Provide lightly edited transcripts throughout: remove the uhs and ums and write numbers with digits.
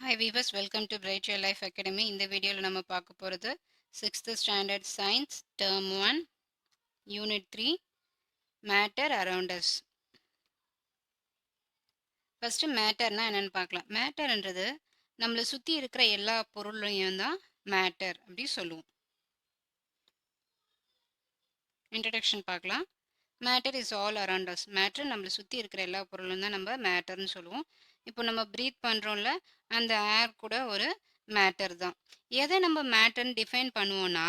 Hi viewers, welcome to Bright Your Life Academy. இந்த வீடியோவில் நம்ம பார்க்க போகிறது 6th Standard Science Term 1 Unit 3 Matter Around Us. First மேட்டர்னா என்னென்னு பார்க்கலாம். மேட்டர்ன்றது நம்மளை சுற்றி இருக்கிற எல்லா பொருளையும் தான் மேட்டர் அப்படி சொல்லுவோம். இன்ட்ரடக்ஷன் பார்க்கலாம். Matter is all around us. Matter நம்மளை சுற்றி இருக்கிற எல்லா பொருளும் தான் நம்ம மேட்டர்னு சொல்லுவோம். இப்போ நம்ம ப்ரீத் பண்ணுறோம்ல, அந்த ஏர் கூட ஒரு மேட்டர் தான். எதை நம்ம மேட்டர்னு டிஃபைன் பண்ணுவோன்னா,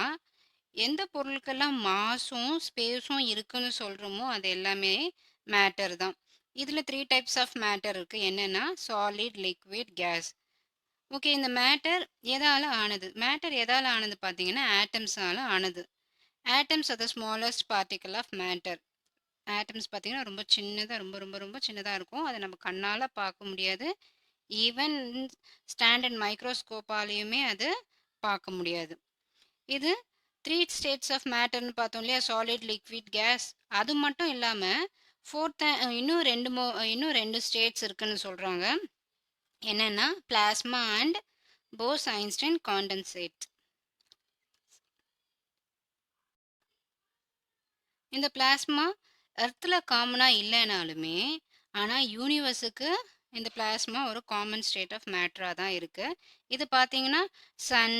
எந்த பொருளுக்கெல்லாம் மாஸும் ஸ்பேஸும் இருக்குன்னு சொல்கிறோமோ அது எல்லாமே மேட்டர் தான். இதில் 3 டைப்ஸ் ஆஃப் மேட்டர் இருக்குது. என்னென்னா சாலிட், லிக்விட், கேஸ். ஓகே, இந்த மேட்டர் எதால் ஆனது? மேட்டர் எதால் ஆனது பார்த்தீங்கன்னா ஆட்டம்ஸால் ஆனது. Atoms are the smallest particle of matter. Atoms பார்த்தீங்கன்னா ரொம்ப சின்னதாக ரொம்ப ரொம்ப ரொம்ப சின்னதாக இருக்கும். அதை நம்ம கண்ணால் பார்க்க முடியாது. ஈவன் ஸ்டாண்டர்ட் மைக்ரோஸ்கோப்பாலேயுமே அது பார்க்க முடியாது. இது 3 ஸ்டேட்ஸ் ஆஃப் மேட்டர்னு பார்த்தோம் இல்லையா, சாலிட், லிக்விட், கேஸ். அது மட்டும் இல்லாமல் இன்னும் ரெண்டு ஸ்டேட்ஸ் இருக்குன்னு சொல்கிறாங்க. என்னென்னா பிளாஸ்மா அண்ட் போஸ்-ஐன்ஸ்டைன் காண்டன்சேட். இந்த பிளாஸ்மா எர்த்தில் காமனாக இல்லைனாலுமே ஆனால் யூனிவர்ஸுக்கு இந்த பிளாஸ்மா ஒரு காமன் ஸ்டேட் ஆஃப் மேட்டராக தான் இருக்குது. இது பார்த்தீங்கன்னா சன்,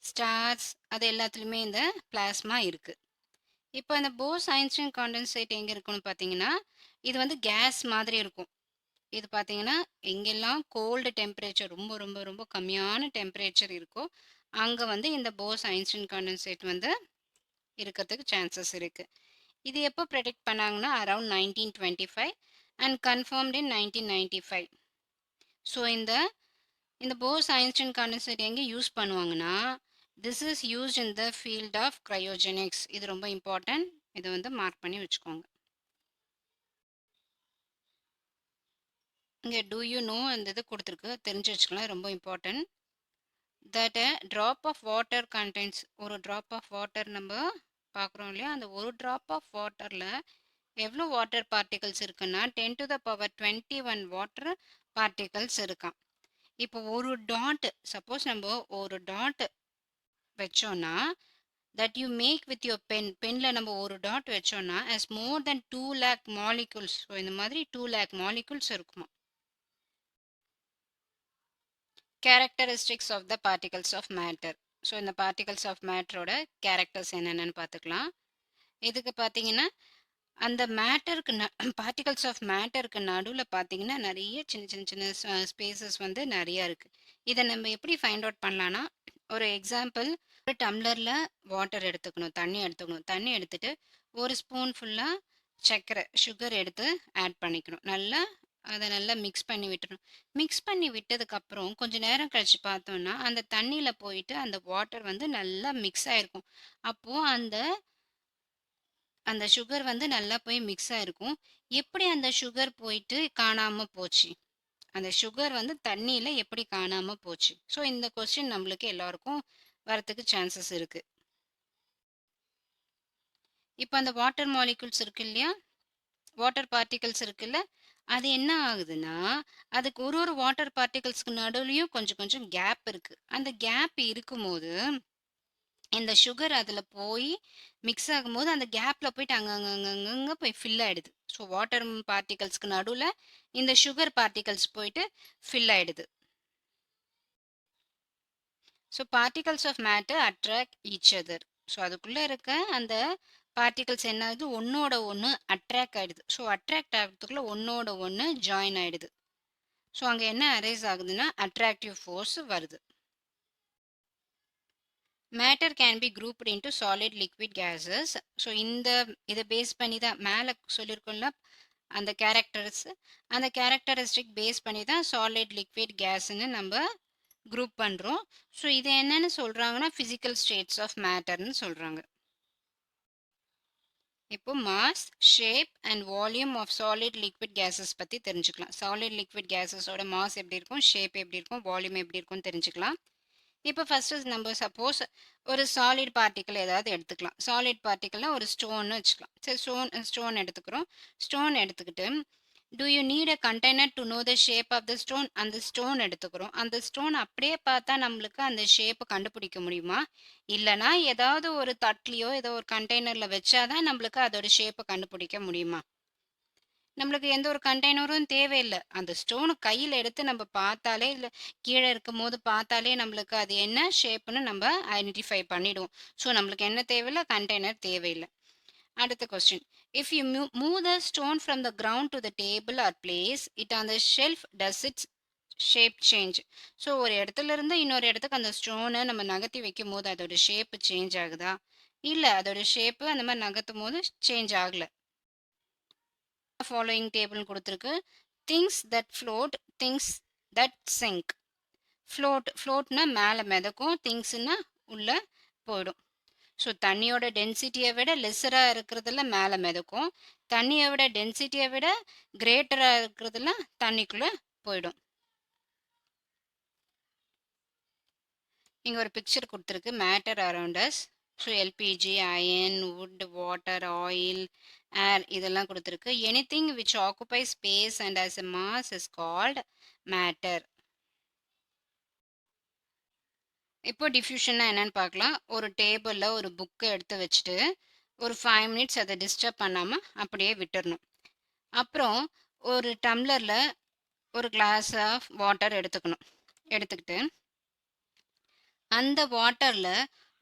ஸ்டார்ஸ் அது எல்லாத்துலேயுமே இந்த பிளாஸ்மா இருக்குது. இப்போ இந்த போஸ்-ஐன்ஸ்டைன் காண்டன்சேட் எங்கே இருக்குன்னு பார்த்தீங்கன்னா, இது வந்து கேஸ் மாதிரி இருக்கும். இது பார்த்தீங்கன்னா எங்கெல்லாம் கோல்டு டெம்பரேச்சர் ரொம்ப ரொம்ப ரொம்ப கம்மியான டெம்பரேச்சர் இருக்கோ அங்கே வந்து இந்த போஸ்-ஐன்ஸ்டைன் காண்டன்சேட் வந்து இருக்கிறதுக்கு சான்சஸ் இருக்குது. இது எப்போ ப்ரெடிக்ட் பண்ணாங்கன்னா around 1925 and confirmed in 1995. So இந்த போஸ்-ஐன்ஸ்டைன் காண்டன்சேட் எங்கே யூஸ் பண்ணுவாங்கன்னா, this is used in the field of cryogenics. இது ரொம்ப இம்பார்ட்டன்ட். இதை வந்து மார்க் பண்ணி வச்சுக்கோங்க. இங்கே டூ யூ நோ அந்த இது கொடுத்துருக்கு, தெரிஞ்சு வச்சுக்கலாம், ரொம்ப important. That drop of water contents. ஒரு ட்ராப் ஆஃப் வாட்டர் நம்ம பார்க்குறோம் இல்லையா, அந்த ஒரு ட்ராப் ஆஃப் வாட்டரில் எவ்வளோ வாட்டர் பார்ட்டிகல்ஸ் இருக்குன்னா 10 to the power 21 water particles இருக்கான். இப்போ ஒரு டாட், சப்போஸ் நம்ம ஒரு டாட் வச்சோன்னா that you make with your பென்னில் நம்ம ஒரு டாட் வச்சோன்னா as more than 2 lakh molecules. So இந்த மாதிரி 2 lakh molecules இருக்குமா. Characteristics of the particles of matter. So இந்த பார்ட்டிகல்ஸ் ஆஃப் மேட்டரோட கேரக்டர்ஸ் என்னென்னு பார்த்துக்கலாம். இதுக்கு பார்த்தீங்கன்னா அந்த மேட்டருக்கு பார்ட்டிகல்ஸ் ஆஃப் மேட்டருக்கு நடுவில் பார்த்தீங்கன்னா நிறைய சின்ன சின்ன சின்ன ஸ்பேசஸ் வந்து நிறையா இருக்குது. இதை நம்ம எப்படி ஃபைண்ட் அவுட் பண்ணலான்னா, ஒரு எக்ஸாம்பிள், ஒரு டம்ளரில் வாட்டர் எடுத்துக்கணும், தண்ணி எடுத்துட்டு ஒரு ஸ்பூன் ஃபுல்லாக சர்க்கரை சுகர் எடுத்து ஆட் பண்ணிக்கணும். அதை நல்லா மிக்ஸ் பண்ணி விட்டுணும். மிக்ஸ் பண்ணி விட்டதுக்கப்புறம் கொஞ்சம் நேரம் கழித்து பார்த்தோன்னா அந்த தண்ணியில் போயிட்டு அந்த வாட்டர் வந்து நல்லா மிக்ஸ் ஆகிருக்கும். அப்போது அந்த சுகர் வந்து நல்லா போய் மிக்ஸ் ஆகிருக்கும். எப்படி அந்த சுகர் போயிட்டு காணாமல் போச்சு? அந்த சுகர் வந்து தண்ணியில் எப்படி காணாமல் போச்சு? ஸோ இந்த கொஸ்டின் நம்மளுக்கு எல்லாருக்கும் வரத்துக்கு சான்சஸ் இருக்குது. இப்போ அந்த வாட்டர் மாலிகுல்ஸ் இருக்கு இல்லையா, வாட்டர் பார்ட்டிகல்ஸ் இருக்குல்ல, அது என்ன ஆகுதுன்னா அதுக்கு ஒரு வாட்டர் பார்ட்டிகல்ஸ்க்கு நடுவுலையும் கொஞ்சம் கொஞ்சம் கேப் இருக்குது. அந்த கேப் இருக்கும்போது இந்த சுகர் அதில் போய் மிக்ஸ் ஆகும்போது அந்த கேப்பில் போயிட்டு அங்கங்கே போய் ஃபில் ஆகிடுது. ஸோ வாட்டர் பார்ட்டிகல்ஸ்க்கு நடுவில் இந்த சுகர் பார்ட்டிகல்ஸ் போயிட்டு ஃபில் ஆகிடுது. So particles of matter attract each other. So அதுக்குள்ளே இருக்க அந்த பார்ட்டிகல்ஸ் என்ன ஆகுது, ஒன்றோட ஒன்று அட்ராக்ட் ஆகிடுது. ஸோ அட்ராக்ட் ஆகிறதுக்குள்ளே ஒன்றோட ஒன்று ஜாயின் ஆகிடுது. ஸோ அங்கே என்ன அரைஸ் ஆகுதுன்னா அட்ராக்டிவ் ஃபோர்ஸ் வருது. Matter can be grouped into solid, liquid, gases. So இதை பேஸ் பண்ணி தான் மேலே சொல்லியிருக்கோம்ல அந்த கேரக்டரிஸ்டிக் பேஸ் பண்ணி தான் சாலிட், லிக்விட், கேஸ்ன்னு நம்ம குரூப் பண்ணுறோம். ஸோ இது என்னன்னு சொல்கிறாங்கன்னா ஃபிசிக்கல் ஸ்டேட்ஸ் ஆஃப் மேட்டர்னு சொல்கிறாங்க. இப்போ mass, shape and volume of solid, liquid, gases பற்றி தெரிஞ்சுக்கலாம். சாலிட், லிக்விட், கேஸஸோட மாஸ் எப்படி இருக்கும், ஷேப் எப்படி இருக்கும், வால்யூம் எப்படி இருக்கும்னு தெரிஞ்சுக்கலாம். இப்போ ஃபஸ்ட்டு நம்ம சப்போஸ் ஒரு சாலிட் பார்ட்டிக்கல் ஏதாவது எடுத்துக்கலாம். சாலிட் பார்ட்டிக்கல்னால் ஒரு ஸ்டோன்னு வச்சுக்கலாம். சரி, ஸ்டோன் எடுத்துக்கிறோம். ஸ்டோன் எடுத்துக்கிட்டு do you need a container to know the shape of the stone? அந்த ஸ்டோன் எடுத்துக்கிறோம். அந்த ஸ்டோன் அப்படியே பார்த்தா நம்மளுக்கு அந்த ஷேப் கண்டுபிடிக்க முடியுமா? இல்லனா ஏதாவது ஒரு தட்லயோ, ஏதோ ஒரு கண்டெய்னர்ல வச்சா தான் நம்மளுக்கு அதோட ஷேப்ப கண்டுபிடிக்க முடியுமா? நம்மளுக்கு எந்த ஒரு கண்டெய்னரும் தேவையில்ல. அந்த ஸ்டோன கையில எடுத்து நம்ம பார்த்தாலே, இல்ல கீழ இருக்கும்போது பார்த்தாலே நம்மளுக்கு அது என்ன ஷேப்ன்னு நம்ம ஐடென்டிஃபை பண்ணிடுவோம். ஸோ நம்மளுக்கு என்ன தேவையில்ல? கண்டெய்னர் தேவையில்ல. அடுத்த question. If you move the stone from the ground to the table or place it on the shelf, does its shape change? So ஒரு இடத்துல இருந்து இன்னொரு இடத்துக்கு அந்த ஸ்டோனை நம்ம நகர்த்தி வைக்கும் போது அதோட ஷேப் சேஞ்ச் ஆகுதா? இல்ல அதோட ஷேப் அந்த மாதிரி நகர்த்தும் போது சேஞ்ச் ஆகல. ஃபாலோயிங் டேபிள் கொடுத்துருக்கு. Things that float, things that sink. ஃப்ளோட்னா மேலே மிதக்கும், திங்ஸ்னா உள்ள போயிடும். ஸோ தண்ணியோட டென்சிட்டியை விட லெஸ்ஸராக இருக்கிறதுல மேலே மிதக்கும், தண்ணியை விட டென்சிட்டியை விட கிரேட்டராக இருக்கிறதுல தண்ணிக்குள்ளே போயிடும். இங்கே ஒரு பிக்சர் கொடுத்துருக்கு, matter around us. So LPG, iron, wood, water, oil, air இதெல்லாம் கொடுத்துருக்கு. Anything which occupy space and has a mass is called matter. இப்போ டிஃப்யூஷன்னா என்னன்னு பார்க்கலாம். ஒரு டேபிளில் ஒரு புக்கை எடுத்து வச்சுட்டு ஒரு 5 மினிட்ஸ் அதை டிஸ்டர்ப் பண்ணாமல் அப்படியே விட்டுறணும். அப்புறம் ஒரு டம்ளரில் ஒரு கிளாஸ் ஆஃப் வாட்டர் எடுத்துக்கணும். எடுத்துக்கிட்டு அந்த வாட்டரில்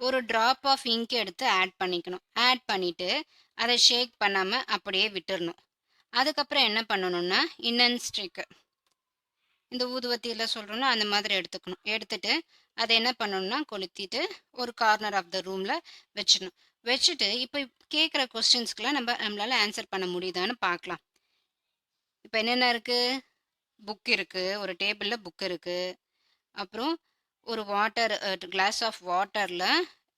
ஒரு ட்ராப் ஆஃப் இங்க் எடுத்து ஆட் பண்ணிக்கணும். ஆட் பண்ணிவிட்டு அதை ஷேக் பண்ணாமல் அப்படியே விட்டுறணும். அதுக்கப்புறம் என்ன பண்ணணும்னா இன்னன் ஸ்டிக்கு, இந்த ஊதுவத்தியெல்லாம் சொல்கிறோன்னா அந்த மாதிரி எடுத்துக்கணும். எடுத்துட்டு அதை என்ன பண்ணணும்னா கொளுத்திட்டு ஒரு கார்னர் ஆஃப் த ரூமில் வச்சிடணும். வச்சுட்டு இப்போ கேட்குற கொஸ்டின்ஸ்க்கெலாம் நம்மளால் ஆன்சர் பண்ண முடியுதான்னு பார்க்கலாம். இப்போ என்னென்ன இருக்குது? புக் இருக்குது, ஒரு டேபிளில் புக் இருக்குது. அப்புறம் ஒரு வாட்டர் கிளாஸ் ஆஃப் வாட்டரில்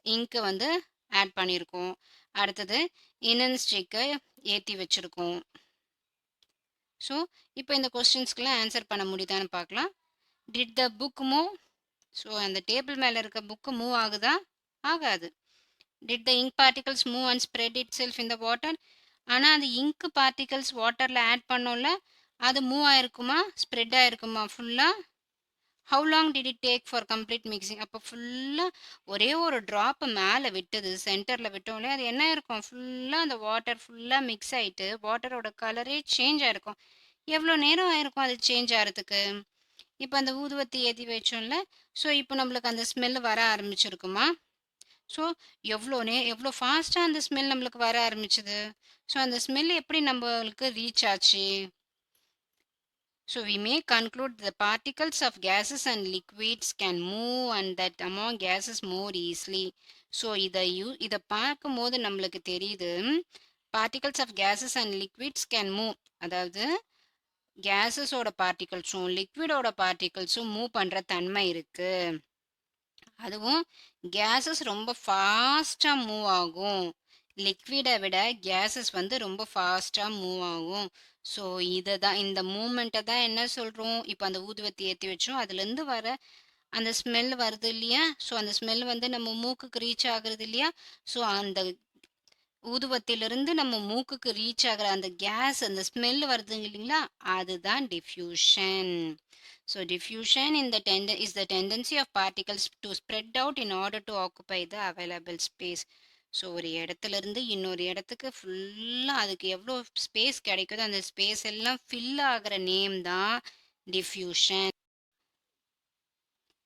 இங்க்கு வந்து ஆட் பண்ணியிருக்கோம். அடுத்தது இன்னன் ஸ்டிக்கை ஏற்றி வச்சுருக்கோம். ஸோ இப்போ இந்த கொஸ்டின்ஸ்க்கெலாம் ஆன்சர் பண்ண முடியுதான்னு பார்க்கலாம். Did the book move? So அந்த டேபிள் மேலே இருக்க புக்கு மூவ் ஆகுதா? ஆகாது. Did the ink particles move and spread it self in the water? ஆனால் அந்த இங்க் பார்ட்டிகல்ஸ் வாட்டரில் ஆட் பண்ணோம்ல, அது மூவ் ஆயிருக்குமா, ஸ்ப்ரெட் ஆயிருக்குமா ஃபுல்லாக? How long did it take for complete mixing? அப்போ ஃபுல்லாக ஒரே ஒரு ட்ராப்பு மேலே விட்டது, சென்டரில் விட்டோம்லே, அது என்ன இருக்கும்? ஃபுல்லாக அந்த வாட்டர் ஃபுல்லாக மிக்ஸ் ஆகிட்டு வாட்டரோட கலரே சேஞ்ச் ஆகிருக்கும். எவ்வளோ நேரம் ஆயிருக்கும் அது சேஞ்ச் ஆகிறதுக்கு? இப்போ அந்த ஊதுவத்தி ஏற்றி வச்சோம்ல, ஸோ இப்போ நம்மளுக்கு அந்த ஸ்மெல் வர ஆரம்பிச்சிருக்குமா? ஸோ எவ்வளோ ஃபாஸ்ட்டாக அந்த ஸ்மெல் நம்மளுக்கு வர ஆரம்பிச்சுது. ஸோ அந்த ஸ்மெல் எப்படி நம்மளுக்கு ரீச் ஆச்சு? So we may conclude the particles of gases and liquids can move and that among gases more easily. So இதை பார்க்கும்போது நம்மளுக்கு தெரியுது, particles of gases and liquids can move. அதாவது கேஸஸோட பார்ட்டிகல்ஸும் லிக்விடோட பார்ட்டிகல்ஸும் மூவ் பண்ணுற தன்மை இருக்கு. அதுவும் கேஸஸ் ரொம்ப ஃபாஸ்ட்டாக மூவ் ஆகும். லிக்விடை விட கேஸஸ் வந்து ரொம்ப ஃபாஸ்ட்டாக மூவ் ஆகும். ஸோ இந்த மூமெண்ட்டை தான் என்ன சொல்கிறோம்? இப்போ அந்த ஊதுவத்தி ஏற்றி வச்சோம், அதுலேருந்து வர அந்த ஸ்மெல் வருது இல்லையா? ஸோ அந்த ஸ்மெல் வந்து நம்ம மூக்குக்கு ரீச் ஆகுறது இல்லையா? ஸோ அந்த ஊதுவத்திலிருந்து நம்ம மூக்குக்கு ரீச் ஆகிற அந்த கேஸ், அந்த ஸ்மெல் வருதுங்க இல்லைங்களா? அதுதான் diffusion. So diffusion is the tendency of particles to spread out in order to occupy the available space. So ஒரு இடத்துல இருந்து இன்னொரு இடத்துக்கு ஃபுல்லாக அதுக்கு எவ்வளோ ஸ்பேஸ் கிடைக்குதோ அந்த ஸ்பேஸ் எல்லாம் ஃபில் ஆகிற நேம் தான் diffusion.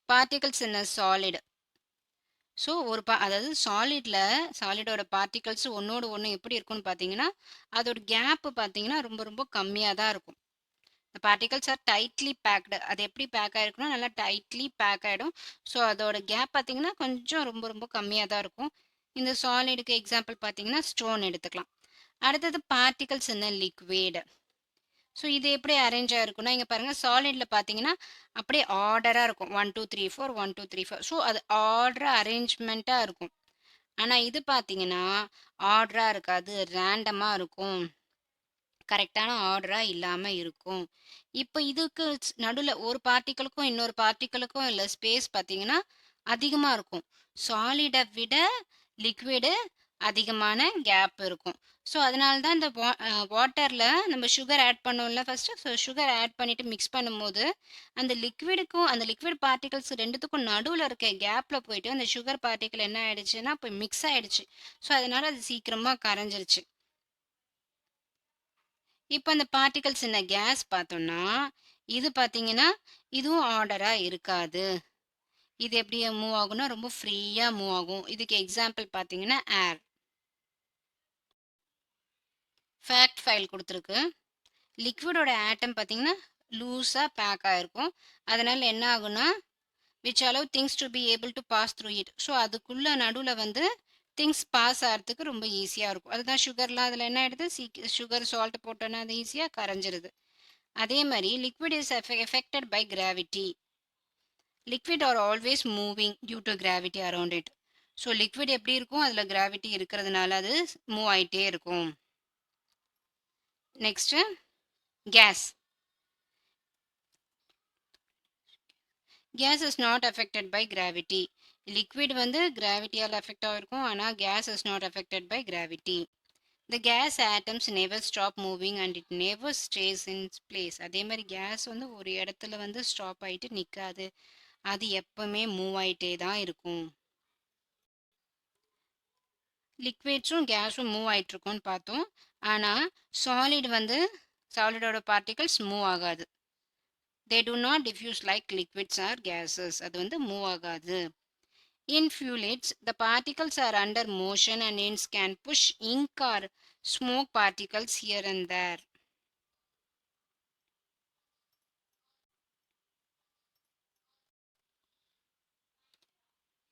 Particles in a solid. So அதாவது சாலிடோட பார்ட்டிகல்ஸ் ஒன்றோடு ஒன்று எப்படி இருக்கும்னு பார்த்தீங்கன்னா, அதோட கேப்பு பார்த்தீங்கன்னா ரொம்ப ரொம்ப கம்மியாக தான் இருக்கும். the particles are tightly packed. அது எப்படி பேக் ஆயிருக்குன்னா நல்லா டைட்லி பேக் ஆகிடும். ஸோ அதோட கேப் பார்த்தீங்கன்னா கொஞ்சம் ரொம்ப ரொம்ப கம்மியாக தான் இருக்கும். இந்த சாலிடுக்கு எக்ஸாம்பிள் பார்த்தீங்கன்னா ஸ்டோன் எடுத்துக்கலாம். அடுத்தது பார்ட்டிகல்ஸ் இன் லிக்விட். ஸோ இது எப்படி அரேஞ்ச் ஆகிருக்குன்னா, இங்கே பாருங்கள், சாலிடில் பார்த்தீங்கன்னா அப்படியே ஆர்டராக இருக்கும். 1 2 3 4 1 2 3 4. ஸோ அது ஆர்டராக அரேஞ்ச்மெண்ட்டாக இருக்கும். ஆனால் இது பார்த்தீங்கன்னா ஆர்டராக இருக்காது, ரேண்டமாக இருக்கும், கரெக்டான ஆர்டராக இல்லாமல் இருக்கும். இப்போ இதுக்கு நடுவில் ஒரு பார்ட்டிக்கலுக்கும் இன்னொரு பார்ட்டிக்கலுக்கும் இல்லை ஸ்பேஸ் பார்த்தீங்கன்னா அதிகமாக இருக்கும். சாலிடை விட லிக்விடு அதிகமான கேப் இருக்கும். ஸோ, அதனால தான் இந்த வாட்டர்ல நம்ம சுகர் ஆட் பண்ணோம்ல ஃபர்ஸ்ட்டு. ஸோ, சுகர் ஆட் பண்ணிட்டு மிக்ஸ் பண்ணும்போது, அந்த லிக்விட் பார்ட்டிகிள்ஸ் 2த்துக்கும் நடுவுல இருக்க கேப்ல போயிட்டு, அந்த சுகர் பார்ட்டிகிள் என்ன ஆயிடுச்சுன்னா, போய் மிக்ஸ் ஆயிடுச்சு. ஸோ, அதனால அது சீக்கிரமா கரைஞ்சிருச்சு. இப்ப அந்த பார்ட்டிகிள்ஸ் என்ன கேஸ் பார்த்தோம்னா, இது பார்த்தீங்கன்னா, இதுவும் ஆர்டரா இருக்காது. இது எப்படி மூவ் ஆகும்னா, ரொம்ப ஃப்ரீயா மூவ் ஆகும். இதுக்கு எக்ஸாம்பிள் பார்த்தீங்கன்னா, ஏர். Fact file குடுத்துருக்கு. லிக்விடோட ஆட்டம் பார்த்தீங்கன்னா, லூஸா பேக் ஆயிருக்கும். அதனால என்ன ஆகும்னா, which allow things to be able to pass through it. So, அதுக்குள்ள நடுவுல வந்து திங்ஸ் பாஸ் ஆறதுக்கு ரொம்ப ஈஸியா இருக்கும். அதுதான் சுகர்லாம் அதில என்ன ஆயிடுது, சுகர், சால்ட் போட்டோம்னா அது ஈஸியா கரைஞ்சிருது. அதே மாரி liquid is affected by gravity. Liquid are always moving due to gravity around it. So, liquid எப்படி இருக்கும், அதில கிராவிட்டி இருக்கிறதுனால அது மூவ் ஆயிட்டே இருக்கும். Next gas. Gas is not affected by gravity. Liquid வந்து கிராவிட்டியால் அஃபெக்ட் ஆகிருக்கும். ஆனால் gas is not affected by gravity. The gas atoms never stop moving and it never stays in place. அதே மாதிரி கேஸ் வந்து ஒரு இடத்துல வந்து ஸ்டாப் ஆகிட்டு நிற்காது. அது எப்பவுமே மூவ் ஆகிட்டே தான் இருக்கும். லிக்விட்ஸும் கேஸும் மூவ் ஆயிட்டு இருக்கும்னு பார்த்தோம். ஆனால் சாலிடோட பார்ட்டிகல்ஸ் மூவ் ஆகாது. They do not diffuse like liquids or gases. அது வந்து மூவ் ஆகாது. In fluids, the particles are under motion and hence can push ink or smoke particles here and there.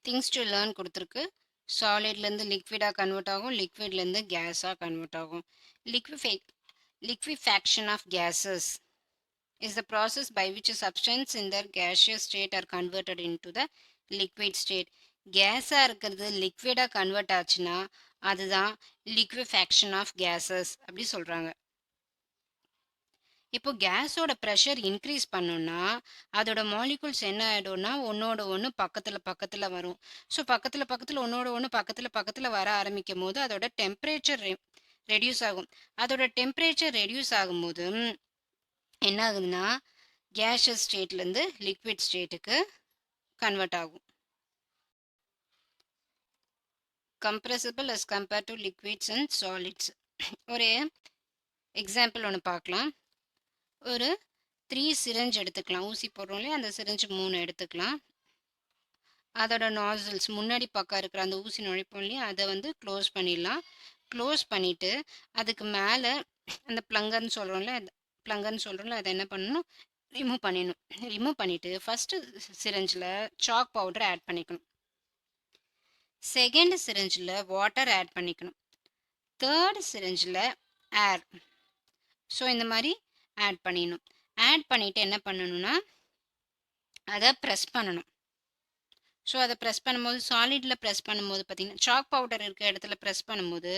Things to learn கொடுத்துருக்கு. சாலிட்லேருந்து லிக்விடாக convert ஆகும், லிக்விட்லேருந்து கேஸாக convert ஆகும். Liquefaction of gases is the process by which a substance in their gaseous state are converted into the liquid state. கேஸாக இருக்கிறது லிக்விடாக convert ஆச்சுன்னா அதுதான் liquefaction of gases அப்படி சொல்கிறாங்க. இப்போ கேஸோட ப்ரெஷர் இன்க்ரீஸ் பண்ணோம்னா அதோட மாலிகுல்ஸ் என்ன ஆகிடும்னா ஒன்றோட ஒன்று பக்கத்தில் வரும். ஸோ பக்கத்தில் ஒன்றோட ஒன்று பக்கத்தில் வர ஆரம்பிக்கும் போது அதோட டெம்பரேச்சர் ரெடியூஸ் ஆகும். அதோட டெம்பரேச்சர் ரெடியூஸ் ஆகும்போது என்ன ஆகுதுன்னா கேஷஸ் ஸ்டேட்லேருந்து லிக்விட் ஸ்டேட்டுக்கு கன்வெர்ட் ஆகும். Compressible as compared to liquids and solids. ஒரு எக்ஸாம்பிள் ஒன்று பார்க்கலாம். ஒரு 3 சிரஞ்ச் எடுத்துக்கலாம். ஊசி போடுறோம் இல்லையா, அந்த சிரஞ்சு 3 எடுத்துக்கலாம். அதோட நாசில்ஸ் முன்னாடி பக்கம் இருக்கிற அந்த ஊசி நுழைப்போம் இல்லையா, அதை வந்து க்ளோஸ் பண்ணிடலாம். க்ளோஸ் பண்ணிவிட்டு அதுக்கு மேலே அந்த ப்ளங்கர்னு சொல்கிறோம்ல அதை என்ன பண்ணணும், ரிமூவ் பண்ணிடணும். ரிமூவ் பண்ணிவிட்டு ஃபஸ்ட்டு சிரஞ்சில் சாக் பவுடர் ஆட் பண்ணிக்கணும். செகண்ட் சிரஞ்சில் வாட்டர் ஆட் பண்ணிக்கணும். தேர்ட் சிரஞ்சில் ஏர். ஸோ இந்த மாதிரி ஆட் பண்ணிடணும். ஆட் பண்ணிவிட்டு என்ன பண்ணணும்னா அதை ப்ரெஸ் பண்ணணும். ஸோ அதை ப்ரெஸ் பண்ணும்போது சாலிடில் ப்ரெஸ் பண்ணும்போது பார்த்தீங்கன்னா சாக் பவுடர் இருக்க இடத்துல ப்ரெஸ் பண்ணும்போது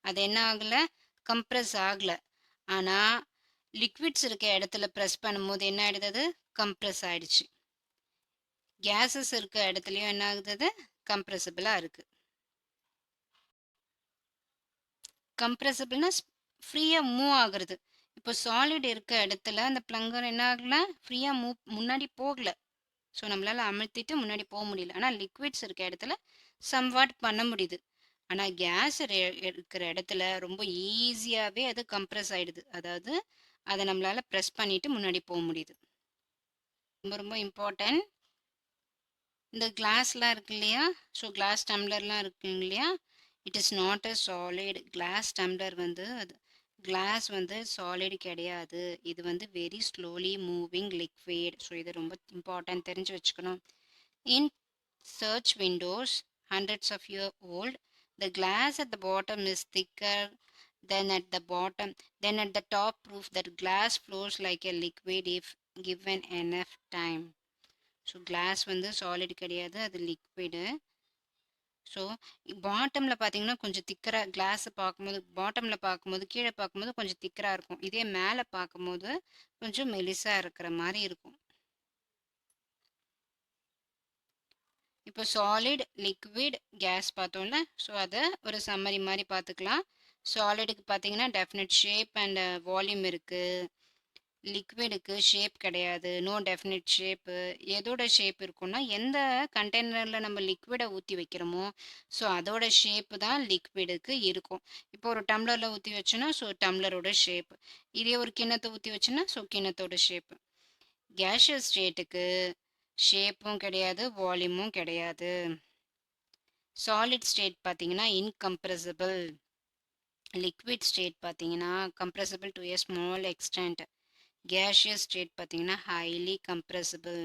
அது என்ன ஆகலை, கம்ப்ரெஸ் ஆகலை. ஆனால் லிக்விட்ஸ் இருக்க இடத்துல ப்ரெஸ் பண்ணும்போது என்ன ஆகிடுது, அது கம்ப்ரெஸ் ஆகிடுச்சு. கேஸஸ் இருக்க இடத்துலையும் என்ன ஆகுது, அது கம்ப்ரெசிபிளாக இருக்குது. கம்ப்ரெசிபிள்னா ஃப்ரீயாக மூவ் ஆகுறது. இப்போ சாலிட் இருக்க இடத்துல அந்த ப்ளங்கர் என்ன ஆகலை, ஃப்ரீயாக முன்னாடி போகலை. ஸோ நம்மளால் அமுத்திட்டு முன்னாடி போக முடியல. ஆனால் லிக்விட்ஸ் இருக்க இடத்துல சம்வாட் பண்ண முடியுது. ஆனால் கேஸ் இருக்கிற இடத்துல ரொம்ப ஈஸியாகவே அது கம்ப்ரெஸ் ஆகிடுது. அதாவது அதை நம்மளால் ப்ரெஸ் பண்ணிவிட்டு முன்னாடி போக முடியுது. ரொம்ப ரொம்ப இம்பார்ட்டன்ட். இந்த கிளாஸ்லாம் இருக்கு இல்லையா, ஸோ கிளாஸ் டம்ளர்லாம் இருக்குங்க இல்லையா, it is not a solid. Class tumbler வந்து அது கிளாஸ் வந்து சாலிட் கிடையாது. இது வந்து very slowly moving liquid. So இது ரொம்ப இம்பார்ட்டன்ட், தெரிஞ்சு வச்சுக்கணும். இன் search windows hundreds of years old, the glass at the bottom is thicker than at the bottom, then at the top proof that glass flows like a liquid if given enough time. So glass வந்து solid கிடையாது, அது liquid. So பாட்டமில் பார்த்தீங்கன்னா கொஞ்சம் திக்கராக கிளாஸை பார்க்கும்போது, பாட்டமில் பார்க்கும்போது கீழே பார்க்கும்போது கொஞ்சம் திக்கராக இருக்கும். இதே மேலே பார்க்கும்போது கொஞ்சம் மெலிசாக இருக்கிற மாதிரி இருக்கும். இப்போ சாலிட், லிக்விட், கேஸ் பார்த்தோம்ல. ஸோ அதை ஒரு சம்மரி மாதிரி பார்த்துக்கலாம். சாலிடுக்கு பார்த்தீங்கன்னா டெஃபினட் ஷேப் அண்ட் வால்யூம் இருக்குது. லிக்விடுக்கு ஷேப் கிடையாது, நோ டெஃபினிட் ஷேப்பு. எதோட ஷேப் இருக்கும்னா எந்த கண்டெய்னரில் நம்ம லிக்விடை ஊற்றி வைக்கிறோமோ ஸோ அதோட ஷேப்பு தான் லிக்விடுக்கு இருக்கும். இப்போ ஒரு டம்ளரில் ஊற்றி வச்சோன்னா ஸோ டம்ளரோட ஷேப், இதே ஒரு கிண்ணத்தை ஊற்றி வச்சோன்னா ஸோ கிண்ணத்தோட ஷேப்பு. கேஷியஸ் ஸ்டேட்டுக்கு ஷேப்பும் கிடையாது, வால்யூமும் கிடையாது. சாலிட் ஸ்டேட் பார்த்தீங்கன்னா இன்கம்ப்ரெசிபிள். லிக்விட் ஸ்டேட் பார்த்தீங்கன்னா compressible to a small extent. Gaseous state பார்த்தீங்கன்னா ஹைலி கம்ப்ரெசிபிள்.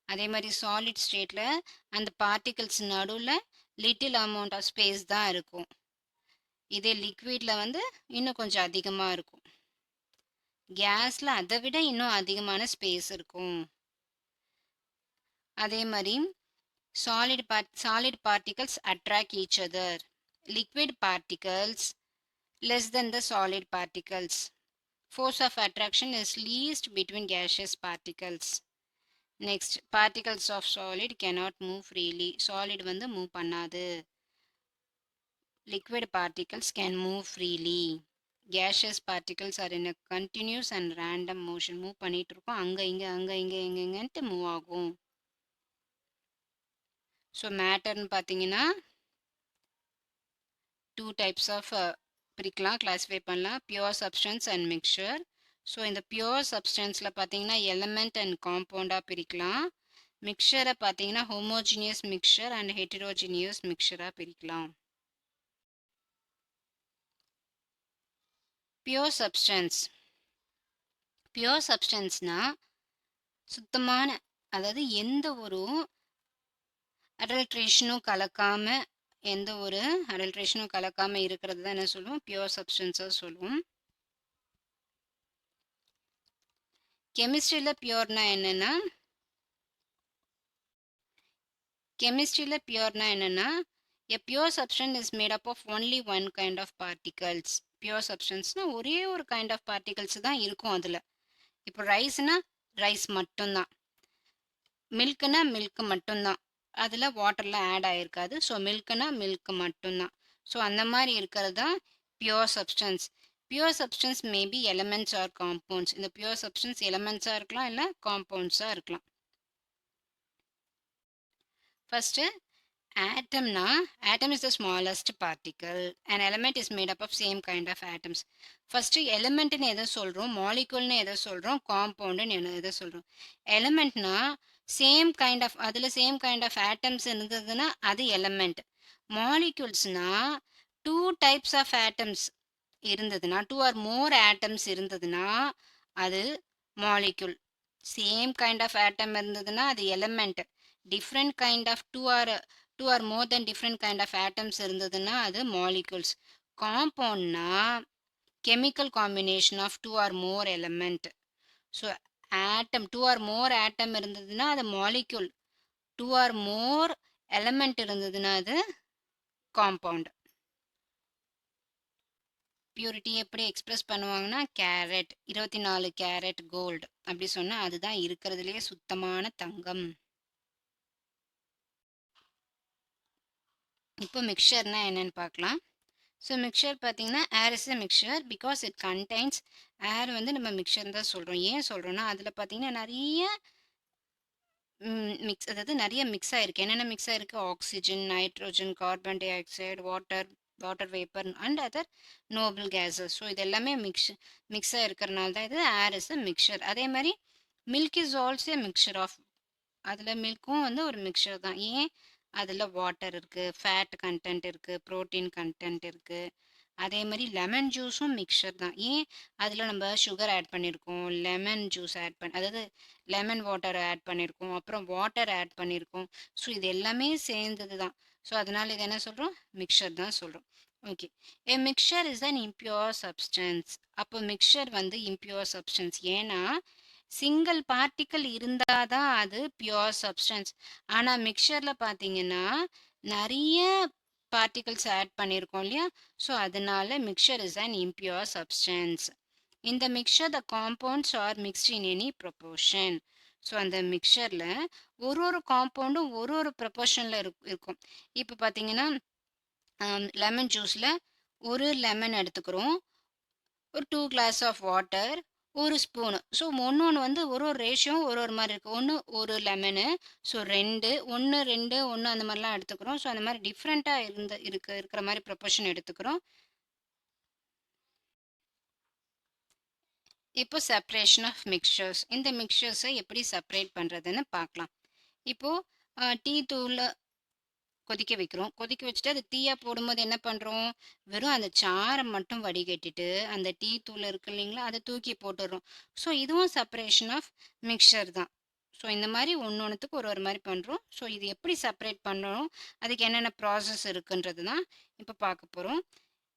அதே மாதிரி சாலிட் ஸ்டேட்டில் அந்த பார்ட்டிகல்ஸ் நடுவில் லிட்டில் அமௌண்ட் ஆஃப் ஸ்பேஸ் தான் இருக்கும். இதே லிக்விடில் வந்து இன்னும் கொஞ்சம் அதிகமாக இருக்கும். கேஸில் அதை விட இன்னும் அதிகமான ஸ்பேஸ் இருக்கும். அதே மாதிரி solid particles attract each other. Liquid particles less than the solid particles. Force of attraction is least between gaseous particles. Next, particles of solid cannot move freely. Solid வந்து move பண்ணாது. Liquid particles can move freely. Gaseous particles are in a continuous and random motion. Move பண்ணிட்டு இருக்கும், அங்க இங்கன்ட்டு move ஆகும். So மேட்டர்னு பார்த்தீங்கன்னா 2 types of பிரிக்கலாம், classify பண்ணலாம். Pure substance and mixture. So இந்த பியூர் சப்ஸ்டன்ஸில் பார்த்தீங்கன்னா எலமெண்ட் அண்ட் காம்பவுண்டாக பிரிக்கலாம். மிக்சரை பார்த்தீங்கன்னா ஹோமோஜினியஸ் மிக்சர் அண்ட் ஹெட்டிரோஜினியஸ் மிக்சராக பிரிக்கலாம். Pure substance. பியூர் சப்ஸ்டன்ஸ்னால் சுத்தமான, அதாவது எந்த ஒரு அடல்ட்ரேஷனும் கலக்காமல், எந்த ஒரு அடல்ட்ரேஷனும் கலக்காமல் இருக்கிறது தான் என்ன சொல்லுவோம், பியூர் சப்ஸ்டன்ஸாக சொல்லுவோம். கெமிஸ்ட்ரியில் பியூர்னா என்னென்னா a pure substance is made up of only one kind of particles. Pure சப்ஸ்டன்ஸ்னா ஒரே ஒரு கைண்ட் ஆஃப் பார்ட்டிகல்ஸ் தான் இருக்கும் அதில். இப்போ ரைஸ்னா ரைஸ் மட்டும்தான், மில்க்குனா மில்க் மட்டும்தான், அதில் வாட்டரில் ஆட் ஆகிருக்காது. ஸோ மில்க்குனா மில்க் மட்டும்தான். ஸோ அந்த மாதிரி இருக்கிறது தான் pure substance. Pure substance maybe elements or compounds. இந்த பியூர் சப்ஸ்டன்ஸ் எலமெண்ட்ஸாக இருக்கலாம், இல்லை காம்பவுண்ட்ஸாக இருக்கலாம். ஃபஸ்ட்டு ஆட்டம்னா, atom is the smallest particle. An element is made up of same kind of atoms. First எலிமெண்ட்னு எதை சொல்கிறோம், மாலிகுல்னு எதை சொல்கிறோம், காம்பவுண்டுன்னு எதை சொல்கிறோம். எலிமெண்ட்னா சேம் கைண்ட் ஆஃப், அதில் சேம் கைண்ட் ஆஃப் ஆட்டம்ஸ் இருந்ததுன்னா அது எலிமெண்ட். மாலிகுல்ஸ்னா 2 types ஆஃப் ஆட்டம்ஸ் இருந்ததுன்னா, 2 or more ஆட்டம்ஸ் இருந்ததுன்னா அது மாலிகுல். சேம் கைண்ட் ஆஃப் ஆட்டம் இருந்ததுன்னா அது எலிமெண்ட். Different kind of 2 or more than different kind of atoms இருந்ததுன்னா அது molecules. காம்பவுண்ட்னா chemical combination of 2 or more element. So atom 2 or more atom இருந்ததுன்னா அது molecule, 2 or more element இருந்ததுன்னா அது காம்பவுண்ட். பியூரிட்டி எப்படி எக்ஸ்பிரஸ் பண்ணுவாங்கன்னா, கேரட் 24 கேரட் கோல்டு அப்படி சொன்னால் அதுதான் இருக்கிறதுலையே சுத்தமான தங்கம். இப்போ மிக்சர்னா என்னன்னு பார்க்கலாம். ஸோ மிக்சர் பார்த்தீங்கன்னா air is a mixture because it contains. Air வந்து நம்ம மிக்சர் தான் சொல்கிறோம். ஏன் சொல்கிறோன்னா அதில் பார்த்தீங்கன்னா நிறைய மிக்ஸ், அதாவது நிறைய மிக்ஸ் ஆகிருக்கு. என்னென்ன மிக்ஸ் ஆகிருக்கு, oxygen, nitrogen, carbon dioxide, water vapour and other noble gases. So இது எல்லாமே மிக்ஸாக இருக்கிறனால தான் இது ஏர் இஸ் அ மிக்சர். அதே மாதிரி milk is also a mixture of, அதில் மில்க்கும் வந்து ஒரு மிக்சர் தான். ஏன், அதில் வாட்டர் இருக்குது, ஃபேட் கண்டென்ட் இருக்குது, ப்ரோட்டீன் கண்டென்ட் இருக்குது. அதே மாதிரி லெமன் ஜூஸும் மிக்சர் தான். ஏன், அதில் நம்ம சுகர் ஆட் பண்ணியிருக்கோம், லெமன் ஜூஸ் அதாவது லெமன் வாட்டர் ஆட் பண்ணியிருக்கோம், அப்புறம் வாட்டர் ஆட் பண்ணியிருக்கோம். ஸோ இது எல்லாமே சேர்ந்தது தான். ஸோ அதனால் இது என்ன சொல்கிறோம், மிக்சர் தான் சொல்கிறோம். Okay, A mixer is an impure substance. அப்போ மிக்சர் வந்து இம்பியூர் சப்ஸ்டன்ஸ். ஏன்னா சிங்கிள் பார்ட்டிக்கல் இருந்தால் தான் அது பியோர் சப்ஸ்டன்ஸ். ஆனால் மிக்சரில் பார்த்தீங்கன்னா நிறைய பார்ட்டிகல்ஸ் ஆட் பண்ணியிருக்கோம் இல்லையா. ஸோ அதனால mixture is an impure substance. இந்த mixture the compounds are mixed in any proportion. So அந்த மிக்சர்ல ஒரு ஒரு காம்பவுண்டும் ஒரு ஒரு ப்ரொபோர்ஷன்ல இருக்கும். இப்போ பார்த்தீங்கன்னா, லெமன் ஜூஸ்ல ஒரு லெமன் எடுத்துக்கிறோம். ஒரு 2 glass of water, 1 spoon. So ஒண்ணொண்ணு வந்து ஒரு ஒரு ரேஷியோ ஒரு ஒரு மாரி இருக்கு. 1 1 லெமனு, ஸோ 2 1 2 1 அந்த மாரிலாம் எடுத்துக்கிறோம். ஸோ அந்த மாரி டிஃப்ரெண்ட்டா இருக்கிற மாரி ப்ரொபோர்ஷன் எடுத்துக்கிறோம். இப்போ செப்பரேஷன் ஆஃப் மிக்ஸ்சர்ஸ். இந்த மிக்ஸ்சர்ஸ எப்படி செப்பரேட் பண்றதுன்னு பார்க்கலாம். இப்போ டீ தூள கொதிக்க வைக்கிறோம். கொதிக்க வச்சுட்டு அது டீயா போடும்போது என்ன பண்றோம்? வெறும் அந்த சாற மட்டும் வடிகட்டிட்டு, அந்த டீ தூள் இருக்கு இல்லைங்களா? அத தூக்கி போட்டுர்றோம். ஸோ இதுவும் செப்பரேஷன் ஆஃப் மிக்ஸ்சர் தான். ஸோ இந்த மாரி ஒண்ணொண்ணுத்துக்கு ஒரு ஒரு மாரி பண்றோம். ஸோ இது எப்படி செப்பரேட் பண்ணணும்? அதுக்கு என்னென்ன ப்ராசஸ் இருக்குன்றது தான் இப்ப பார்க்க போறோம்.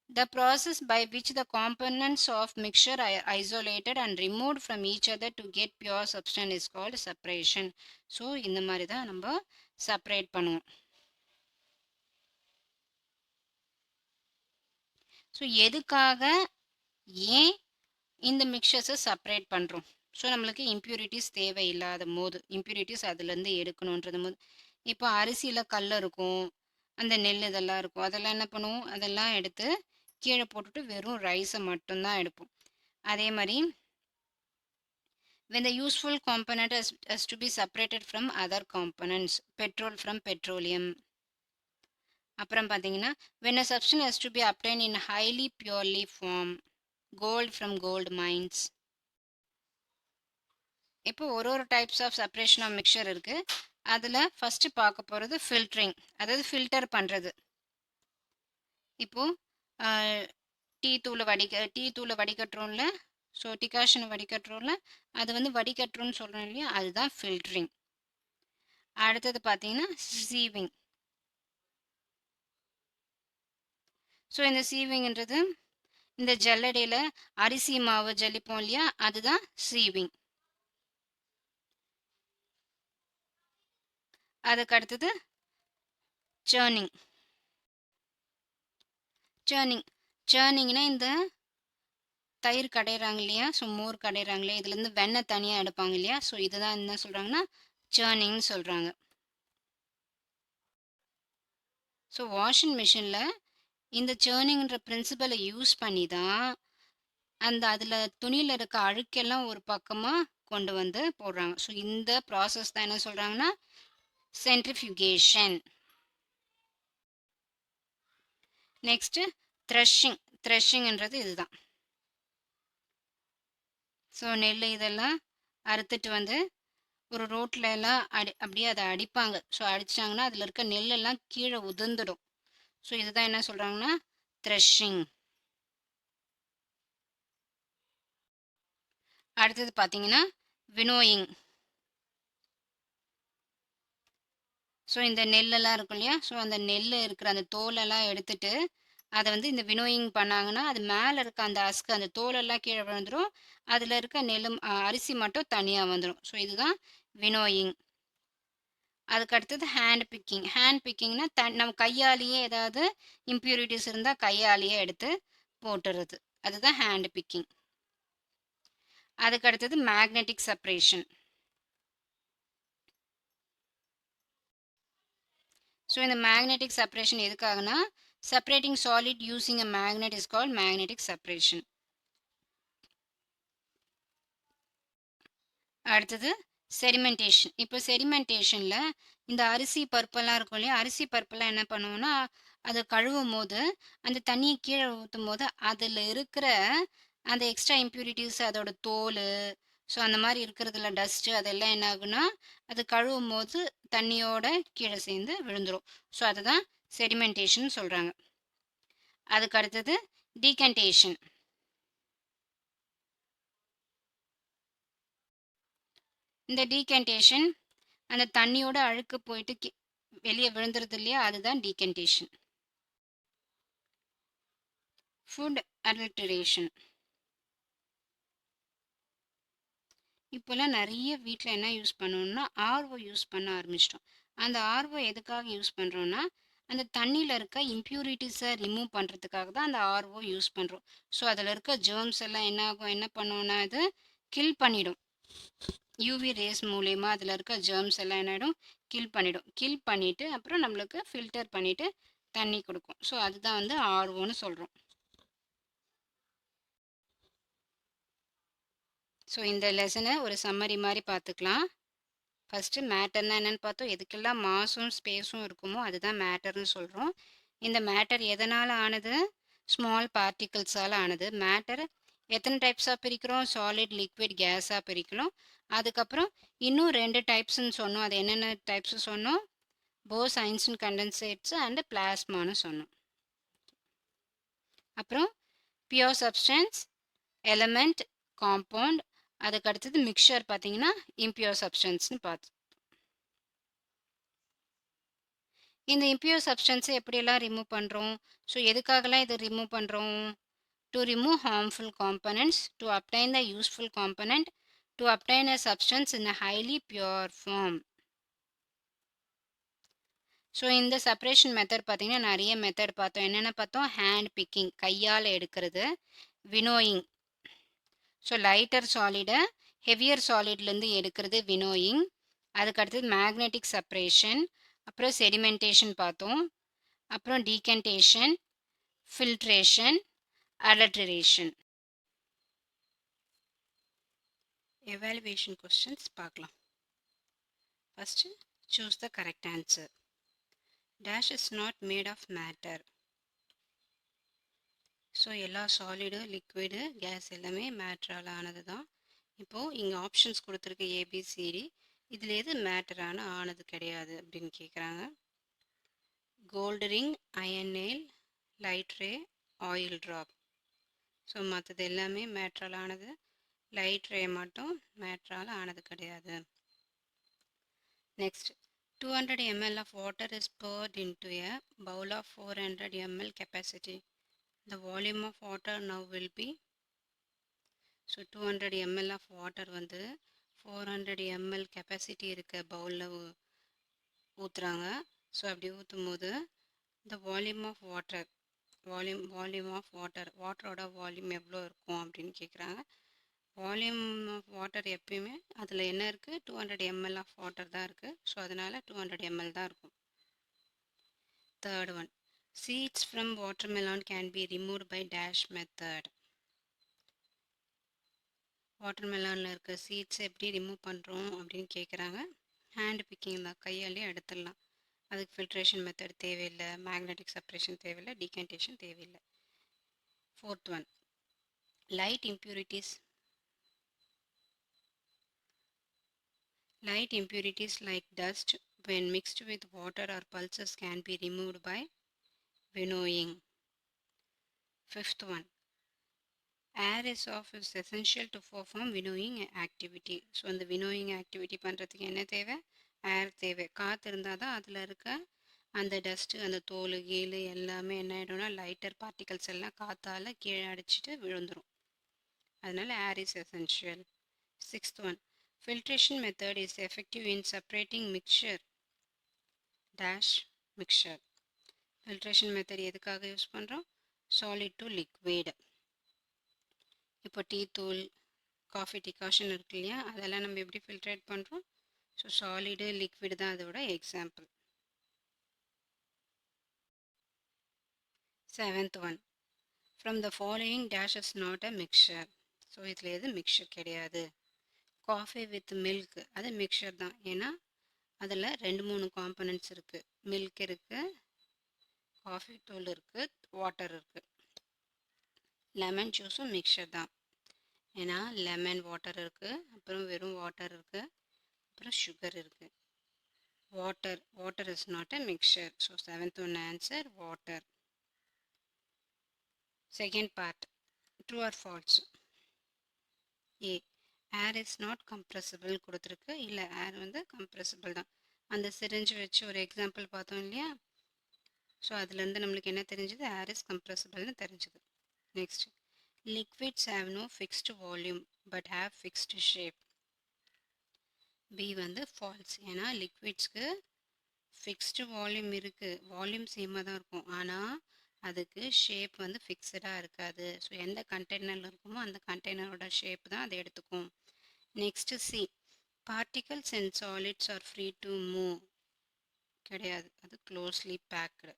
The process by which the components of mixture are isolated and removed from each other to get pure substance is called separation. So இந்த மாரி தான் நம்ப செப்பரேட் பண்ணுவோம். ஸோ எதுக்காக, ஏன் இந்த மிக்சர்ஸ செப்பரேட் பண்றோம்? ஸோ நம்மளுக்கு இம்ப்யூரிட்டீஸ் தேவையில்லாத போது, இம்ப்யூரிட்டீஸ் அதுலேருந்து எடுக்கணுன்றது போது, இப்போ அரிசியில கல் இருக்கும், அந்த நெல் இதெல்லாம் இருக்கும். அதெல்லாம் என்ன பண்ணுவோம்? அதெல்லாம் எடுத்து கீழ போட்டுட்டு வெறும் ரைஸ மட்டும் தான் எடுப்போம். அதே மாரி when the useful component has to be separated from other components, petrol from petroleum. அப்புறம் பார்த்தீங்கன்னா, when a substance has to be obtained in highly purely form, gold from gold mines. இப்போ ஒரு types of separation of mixture இருக்கு. அதுல first பார்க்க போறது filtering, அதாவது filter பண்றது. இப்போ ஆ, டீ தூள வடிகட்டுறோம்ல, ஸோ டிகாஷன வடிகட்டுறோம்ல, அது வந்து வடிகட்டுறோம்னு சொல்றோம் இல்லையா? அதுதான் ஃபில்டரிங். அடுத்தது பார்த்தீங்கன்னா சீவிங். ஸோ இந்த சீவிங்ன்றது இந்த ஜல்லடையில அரிசி மாவு ஜலிப்போம் இல்லையா? அதுதான் சீவிங். அதுக்கு அடுத்தது சர்னிங். சர்னிங் சர்னிங்னா இந்த தயிர் கடையிறாங்க இல்லையா? ஸோ மோர் கடையிறாங்க இல்லையா? இதுலேருந்து வெண்ணெய் தனியா எடுப்பாங்க இல்லையா? ஸோ இதுதான் என்ன சொல்றாங்கன்னா, சர்னிங்ன்னு சொல்றாங்க. ஸோ வாஷிங் மிஷின்ல இந்த சர்னிங்ன்ற பிரின்சிபலை யூஸ் பண்ணி தான், அந்த அதில துணியில இருக்க அழுக்கெல்லாம் ஒரு பக்கமா கொண்டு வந்து போடுறாங்க. ஸோ இந்த ப்ராசஸ் தான் என்ன சொல்றாங்கன்னா, சென்ட்ரிஃப்யூகேஷன். Next threshing. த்ரெஷிங்ன்றது இதுதான். ஸோ நெல் இதெல்லாம் அறுத்துட்டு வந்து ஒரு ரோட்ல எல்லாம் அப்படியே அத அடிப்பாங்க. ஸோ அடிச்சாங்கன்னா, அதில இருக்க நெல்லெல்லாம் கீழ உதிர்ந்துடும். ஸோ இதுதான் என்ன சொல்றாங்கன்னா, த்ரெஷிங். அடுத்தது பார்த்தீங்கன்னா, வினோயிங். ஸோ இந்த நெல்லெல்லாம் இருக்கும் இல்லையா? ஸோ அந்த நெல்ல இருக்கிற அந்த தோலெல்லாம் எடுத்துட்டு, அத வந்து இந்த வினோயிங் பண்ணாங்கன்னா, அது மேல இருக்க அந்த ஹஸ்க் அந்த தோலெல்லாம் கீழ விழுந்துரும். அதில இருக்க அரிசி மட்டும் தனியா வந்துரும். ஸோ இதுதான் வினோயிங். அதுக்கு அடுத்தது ஹேண்ட் பிக்கிங். ஹேண்ட் பிக்கிங்னா நம்ம கையாலேயே ஏதாவது இம்ப்யூரிட்டீஸ் இருந்தா கையாலேயே எடுத்து போட்டுறது. அதுதான் ஹேண்ட் பிக்கிங். அதுக்கு அடுத்தது மேக்னெட்டிக் செப்பரேஷன். ஸோ இந்த மேக்னெட்டிக் செப்பரேஷன் எதுக்காகனா, separating solid using a magnet is called magnetic separation. அடுத்தது செடிமெண்டேஷன். இப்போ செடிமெண்டேஷன்ல இந்த அரிசி பருப்பெல்லாம் இருக்கும் இல்லையா? அரிசி பருப்பெல்லாம் என்ன பண்ணுவோம்னா, அத கழுவும்போது, அந்த தண்ணிய கீழ ஊத்தும்போது, அதுல இருக்கிற அந்த எக்ஸ்ட்ரா இம்ப்யூரிட்டீஸ் அதோட தோலு, ஸோ அந்த மாரி இருக்கிறதுல டஸ்ட்டு அதெல்லாம் என்ன ஆகும்னா, அது கழுவும்போது தண்ணியோட கீழ சேர்ந்து விழுந்துரும். ஸோ அதுதான் செடிமெண்டேஷன் சொல்றாங்க. அதுக்கு அடுத்தது டீகன்டேஷன். இந்த டீகன்டேஷன் அந்த தண்ணியோட அழுக்கு போயிட்டு வெளிய விழுந்துருது இல்லையா? அதுதான் டீகன்டேஷன். ஃபுட் அடல்டரேஷன். இப்போலாம் நெறைய வீட்ல என்ன யூஸ் பண்ணுவோம்னா, ஆர்ஓ யூஸ் பண்ண ஆரம்பிச்சிட்டோம். அந்த ஆர்ஓ எதுக்காக யூஸ் பண்றோம்னா, அந்த தண்ணீல இருக்க இம்ப்யூரிட்டீஸ ரிமூவ் பண்றதுக்காக தான் அந்த ஆர்ஓ யூஸ் பண்றோம். ஸோ அதில இருக்க ஜெர்ம்ஸ் எல்லாம் என்ன ஆகும்? என்ன பண்ணும்னா, அது கில் பண்ணிடும். யூவி ரேஸ் மூலயமா அதில் இருக்க ஜெர்ம்ஸ் எல்லாம் என்ன ஆகிடும், கில் பண்ணிடும். கில் பண்ணிவிட்டு அப்புறம் நம்மளுக்கு ஃபில்டர் பண்ணிவிட்டு தண்ணி கொடுக்கும். ஸோ அதுதான் வந்து ஆர்ஓன்னு சொல்கிறோம். ஸோ இந்த லெசனை ஒரு சம்மரி மாதிரி பார்த்துக்கலாம். ஃபஸ்ட்டு மேட்டர்னா என்னென்னு பார்த்தோம். எதுக்கெல்லாம் மாஸும் ஸ்பேஸும் இருக்குமோ அதுதான் மேட்டர்னு சொல்கிறோம். இந்த மேட்டர் எதனால் ஆனது? ஸ்மால் பார்ட்டிகிள்ஸால் ஆனது. மேட்டர் எத்தனை டைப்ஸாக பிரிக்கிறோம்? சாலிட், லிக்விட், கேஸாக பிரிக்கலாம். அதுக்கப்புறம் இன்னும் 2 டைப்ஸ்ன்னு சொன்னோம். அது என்னென்ன டைப்ஸ் சொன்னோம்? போஸ், ஐன்ஸ்டீன் கண்டென்சேட்ஸ் அண்ட் பிளாஸ்மான்னு சொன்னோம். அப்புறம் பியூர் சப்ஸ்டன்ஸ், எலமெண்ட், காம்பவுண்ட், அதுக்கு அடுத்தது மிக்சர் பார்த்தீங்கன்னா இம்பியூர் சப்ஸ்டன்ஸ்னு பார்த்தோம். இந்த இம்பியூர் சப்ஸ்டன்ஸை எப்படியெல்லாம் ரிமூவ் பண்ணுறோம்? ஸோ எதுக்காகலாம் இதை ரிமூவ் பண்ணுறோம்? To remove harmful components, to obtain the useful component, to obtain a substance in a highly pure form. So இந்த செப்பரேஷன் மெத்தட் பார்த்தீங்கன்னா நிறைய மெத்தட் பார்த்தோம். என்னென்ன பார்த்தோம்? ஹேண்ட் பிக்கிங், கையால் எடுக்கிறது. வினோயிங், ஸோ லைட்டர் சாலிடை ஹெவியர் சாலிட்லேருந்து எடுக்கிறது வினோயிங். அதுக்கு அடுத்தது மேக்னெட்டிக் செப்பரேஷன், அப்புறம் செடிமெண்டேஷன் பார்த்தோம். அப்புறம் டீகன்டேஷன், ஃபில்ட்ரேஷன், அடல்ட்ரேஷன். எவாலுவேஷன் கொஸ்டின்ஸ் பார்க்கலாம். First choose the correct answer. Dash is not made of matter. So எல்லா சாலிடு, லிக்விடு, கேஸ் எல்லாமே மேட்டரால் ஆனது தான். இப்போது இங்கே ஆப்ஷன்ஸ் கொடுத்துருக்க ஏபிசிடி, இதில் எது மேட்டரான ஆனது கிடையாது அப்படின்னு கேட்குறாங்க. Gold ring, iron nail, light ray, oil drop. So மற்றது எல்லாமே மேட்டரால் ஆனது. லைட் ரே மட்டும் மேட்டரால் ஆனது கிடையாது. Next, 200 ml of water is poured into a bowl of 400 ml capacity. The volume of water now will be, so 200 ml of water வந்து 400 ml capacity இருக்க பவுலில் ஊற்றுறாங்க. So அப்படி ஊற்றும் போது the volume of water, volume of water, வாட்டரோட volume எவ்வளோ இருக்கும் அப்படின்னு கேட்குறாங்க. வால்யூம் ஆஃப் வாட்டர் எப்பயுமே அதில் என்ன இருக்குது? 200 ml ஆஃப் வாட்டர் தான் இருக்குது. ஸோ அதனால் 200 ml தான் இருக்கும். Third one, seeds from watermelon can be removed by dash method. வாட்டர்மெலானில் இருக்க சீட்ஸ் எப்படி ரிமூவ் பண்ணுறோம் அப்படின்னு கேட்குறாங்க. ஹேண்ட் பிக்கிங் தான், கையாலே எடுத்துடலாம். அதுக்கு ஃபில்ட்ரேஷன் மெத்தட் தேவையில்லை, மேக்னெட்டிக் செப்பரேஷன் தேவையில்லை, டீகன்டேஷன் தேவையில்லை. Fourth one, light impurities like dust when mixed with water or pulses can be removed by winnowing. Fifth one, air is essential to perform winnowing activity. So அந்த winnowing activity பண்ணுறதுக்கு என்ன தேவை? ஏர் தேவை. காற்று இருந்தால் தான் அதில் இருக்க அந்த டஸ்ட்டு, அந்த தோல் கீழு எல்லாமே என்ன ஆகிடும்னா லைட்டர் பார்ட்டிகல்ஸ் எல்லாம் காற்றால் கீழே அடிச்சுட்டு விழுந்துடும். அதனால் air is essential. Sixth one, filtration method is effective in separating mixture dash mixture. filtration method எதுக்காக யூஸ் பண்ணுறோம்? solid to liquid. இப்போ டீ தூள், காஃபி டிகாஷன் இருக்கு இல்லையா, அதெல்லாம் நம்ம எப்படி ஃபில்ட்ரேட் பண்ணுறோம்? ஸோ சாலிடு, லிக்விடு தான் அதோட example. Seventh one, from the following dash is not a mixture. So இதில் எது மிக்சர் கிடையாது. காஃபி வித் மில்க் அது மிக்சர் தான். ஏன்னா அதில் 2-3 காம்பனன்ட்ஸ் இருக்குது. மில்க் இருக்குது, காஃபி தூள் இருக்குது, வாட்டர் இருக்குது. லெமன் ஜூஸும் மிக்சர் தான். ஏன்னா லெமன் வாட்டர் இருக்குது, அப்புறம் வெறும் வாட்டர் இருக்குது, அப்புறம் சுகர் இருக்குது. Water is not a mixture. So 7th one answer water. Second part, true or false? A, air is not compressible கொடுத்துருக்கு. இல்லை, ஏர் வந்து கம்ப்ரெசிபிள் தான். அந்த சிரிஞ்சு வச்சு ஒரு எக்ஸாம்பிள் பார்த்தோம் இல்லையா, ஸோ அதுலேருந்து நம்மளுக்கு என்ன தெரிஞ்சது? ஏர் இஸ் கம்ப்ரெசிபிள்னு தெரிஞ்சுது. Next, liquids have no fixed volume but have fixed shape. B வந்து ஃபால்ஸ். ஏன்னா லிக்விட்ஸ்க்கு ஃபிக்ஸ்டு வால்யூம் இருக்குது, வால்யூம் சேமாக தான் இருக்கும், ஆனால் அதுக்கு ஷேப் வந்து ஃபிக்ஸடாக இருக்காது. ஸோ எந்த கண்டெய்னரில் இருக்குமோ அந்த கண்டெய்னரோட ஷேப் தான் அதை எடுத்துக்கும். Next C, particles and solids are free to move. கிடையாது, அது closely packed.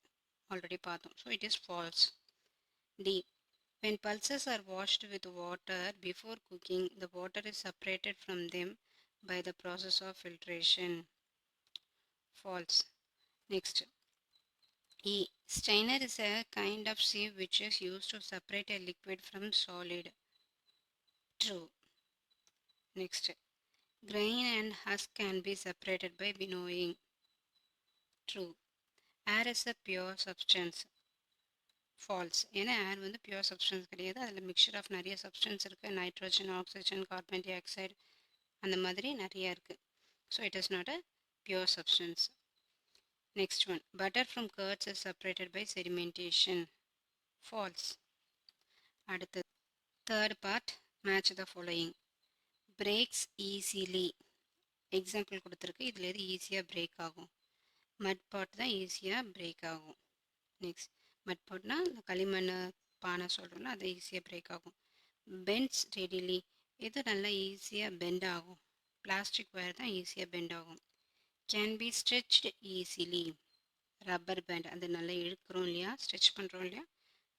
Already பார்த்தோம். So it is false. D. When pulses are washed with water before cooking, the water is separated from them by the process of filtration. False. Next. E. Strainer is a kind of sieve which is used to separate a liquid from solid. True. Next. Grain and husk can be separated by winnowing. True. Air is a pure substance. False. ஏன்னா ஏர் வந்து pure substance கிடையாது, அதில் mixture of நிறைய substance இருக்குது. Nitrogen, oxygen, carbon dioxide, அந்த மாதிரி நிறைய இருக்குது. So it is not a pure substance. Next one. Butter from curds is separated by sedimentation. False. அடுத்தது third part. Match the following. Breaks easily. Example கொடுத்துருக்கு, இதில் எது ஈஸியாக பிரேக் ஆகும்? மட் பாட் தான் ஈஸியாக பிரேக் ஆகும். நெக்ஸ்ட். மட் பாட்னா இந்த களிமண் பானை சொல்கிறோம்னா அது ஈஸியாக பிரேக் ஆகும். Bends readily. எது நல்லா ஈஸியாக பெண்ட் ஆகும்? பிளாஸ்டிக் ஒயர் தான் ஈஸியாக பெண்ட் ஆகும். Can be stretched easily. Rubber band, அது நல்லா இழுக்கிறோம் இல்லையா, ஸ்ட்ரெச் பண்ணுறோம் இல்லையா,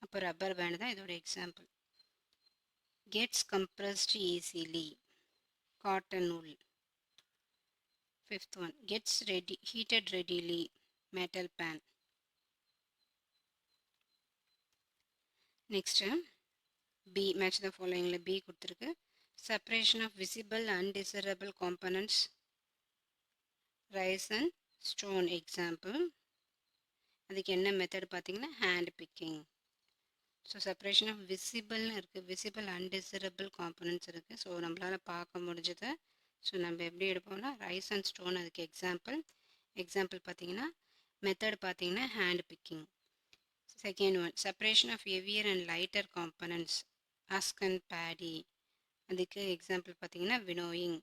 அப்போ ரப்பர் பேண்ட் தான் இதோட example. Gets compressed easily. Cotton wool. Fifth one. Gets ready heated readily. Metal pan. Next B. Match the ஃபாலோயிங்கில் பி கொடுத்துருக்கு. Separation of visible and desirable components. Rice and stone example. அதுக்கு என்ன method பார்த்தீங்கன்னா hand picking. So separation of விசிபிள்னு இருக்குது, visible undesirable components இருக்குது. So நம்மளால் பார்க்க முடிஞ்சதை ஸோ நம்ம எப்படி எடுப்போம்னா ரைஸ் அண்ட் ஸ்டோன் அதுக்கு எக்ஸாம்பிள். எக்ஸாம்பிள் பார்த்தீங்கன்னா மெத்தட் பார்த்தீங்கன்னா hand picking. Second one. Separation of heavier and lighter components. Husk and paddy, அதுக்கு எக்ஸாம்பிள் பார்த்தீங்கன்னா winnowing.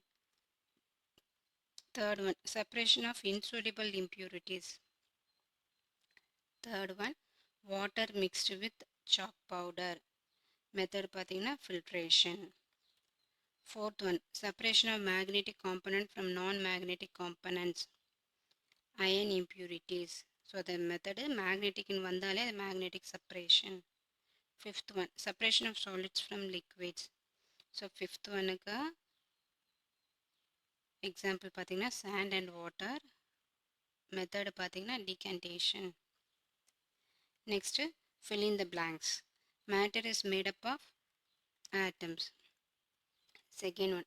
Third one. Separation of insoluble impurities. Third one. Water mixed with chalk powder. Method பார்த்தீங்கன்னா filtration. Fourth one. Separation of magnetic component from non magnetic components. Iron impurities. So அது method மேக்னெட்டிக்னு வந்தாலே அது magnetic separation. Fifth one. Separation of solids from liquids. So fifth ஒனுக்கு example பார்த்தீங்கன்னா sand and water. Method பார்த்தீங்கன்னா decantation. Next fill in the blanks. Matter is made up of atoms. Second one.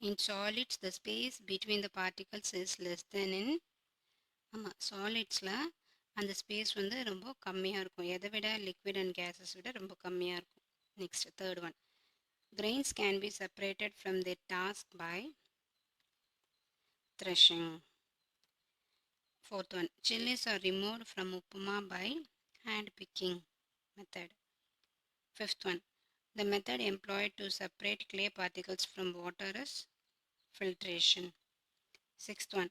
In solids, the space between the particles is less than in solidsல அந்த space வந்து ரொம்ப கம்மியாக இருக்கும், எதை விட liquid and gases விட ரொம்ப கம்மியாக இருக்கும். Next third one. Grains can be separated from their task by threshing. Fourth one. Chilies are removed from upma by hand picking method. Fifth one. The method employed to separate clay particles from water is filtration. Sixth one.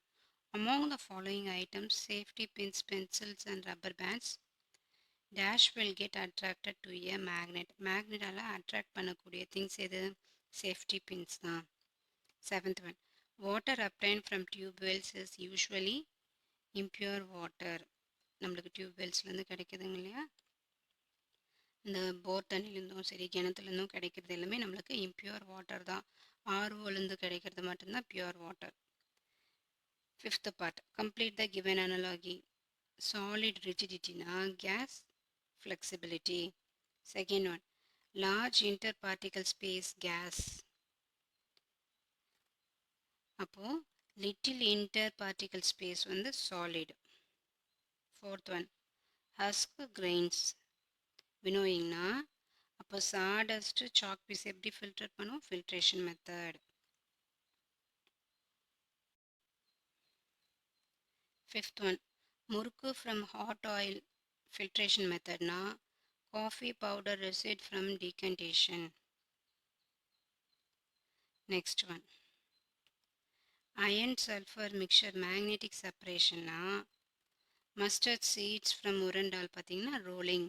Among the following items, safety pins, pencils and rubber bands dash will get attracted to a magnet. Magnet-ஆல attract பண்ணக்கூடிய things எது? Safety pins தான். Seventh one. Water obtained from tube wells is usually impure water. நம்மளுக்கு tube வெல்ஸ்லேருந்து கிடைக்குதுங்க இல்லையா, இந்த போர் தண்ணிலேருந்தும் சரி கிணத்துலேருந்தும் கிடைக்கிறது எல்லாமே நம்மளுக்கு இம்பியூர் வாட்டர் தான். ஆர்ஓலேருந்து கிடைக்கிறது மட்டும்தான் pure water. Fifth part. Complete the given analogy. Solid ரிஜிடிட்டினா gas flexibility. Second one. Large inter particle space gas. அப்போது லிட்டில் இன்டர் பார்ட்டிகல் ஸ்பேஸ் வந்து solid. Fourth one. Husk grains. வினோயிங்னா அப்போ சாடஸ்ட்டு சாக் பீஸ் எப்படி ஃபில்டர் பண்ணுவோம்? Filtration method. Fifth one. Murukku from hot oil filtration மெத்தட்னா coffee powder residue from decantation. Next one. Iron sulphur mixture magnetic செப்பரேஷன்னா mustard seeds from உரண்டால் பார்த்தீங்கன்னா rolling.